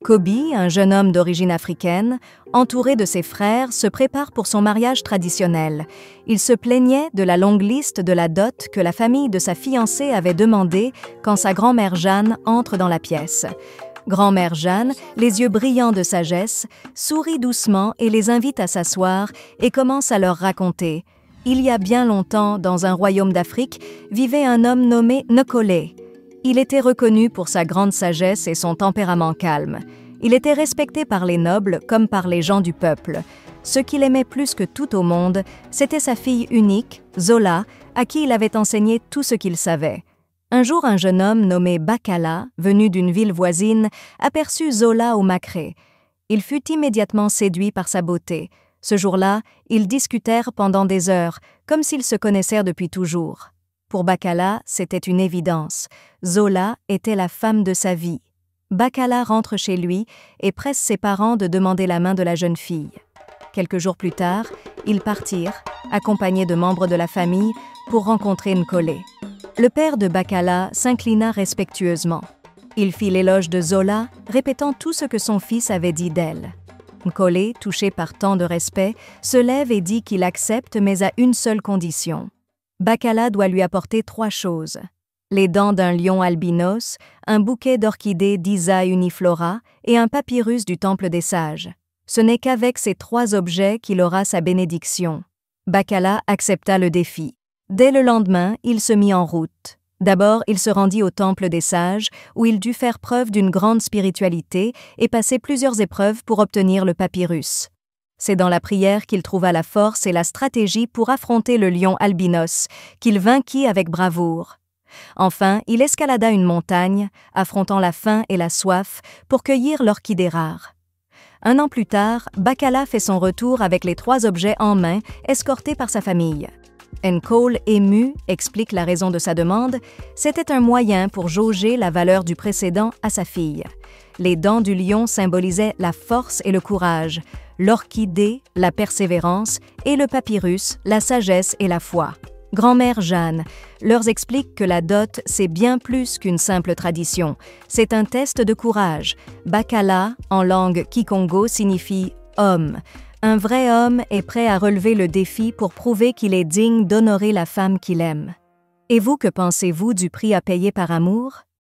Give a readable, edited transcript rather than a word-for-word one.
Kobi, un jeune homme d'origine africaine, entouré de ses frères, se prépare pour son mariage traditionnel. Il se plaignait de la longue liste de la dot que la famille de sa fiancée avait demandé quand sa grand-mère Jeanne entre dans la pièce. Grand-mère Jeanne, les yeux brillants de sagesse, sourit doucement et les invite à s'asseoir et commence à leur raconter. Il y a bien longtemps, dans un royaume d'Afrique, vivait un homme nommé Nokole. Il était reconnu pour sa grande sagesse et son tempérament calme. Il était respecté par les nobles comme par les gens du peuple. Ce qu'il aimait plus que tout au monde, c'était sa fille unique, Zola, à qui il avait enseigné tout ce qu'il savait. Un jour, un jeune homme nommé Bakala, venu d'une ville voisine, aperçut Zola au Macré. Il fut immédiatement séduit par sa beauté. Ce jour-là, ils discutèrent pendant des heures, comme s'ils se connaissèrent depuis toujours. Pour Bakala, c'était une évidence. Zola était la femme de sa vie. Bakala rentre chez lui et presse ses parents de demander la main de la jeune fille. Quelques jours plus tard, ils partirent, accompagnés de membres de la famille, pour rencontrer Nkole. Le père de Bakala s'inclina respectueusement. Il fit l'éloge de Zola, répétant tout ce que son fils avait dit d'elle. Nkole, touché par tant de respect, se lève et dit qu'il accepte, mais à une seule condition. Bakala doit lui apporter 3 choses: les dents d'un lion albinos, un bouquet d'orchidées d'Isa uniflora et un papyrus du Temple des Sages. Ce n'est qu'avec ces 3 objets qu'il aura sa bénédiction. Bakala accepta le défi. Dès le lendemain, il se mit en route. D'abord, il se rendit au Temple des Sages, où il dut faire preuve d'une grande spiritualité et passer plusieurs épreuves pour obtenir le papyrus. C'est dans la prière qu'il trouva la force et la stratégie pour affronter le lion albinos, qu'il vainquit avec bravoure. Enfin, il escalada une montagne, affrontant la faim et la soif, pour cueillir l'orchidée rare. 1 an plus tard, Bakala fait son retour avec les 3 objets en main, escorté par sa famille. Nkole, ému, explique la raison de sa demande. C'était un moyen pour jauger la valeur du précédent à sa fille. Les dents du lion symbolisaient la force et le courage, l'orchidée, la persévérance, et le papyrus, la sagesse et la foi. Grand-mère Jeanne leur explique que la dot, c'est bien plus qu'une simple tradition. C'est un test de courage. Bakala, en langue kikongo, signifie « homme ». Un vrai homme est prêt à relever le défi pour prouver qu'il est digne d'honorer la femme qu'il aime. Et vous, que pensez-vous du prix à payer par amour?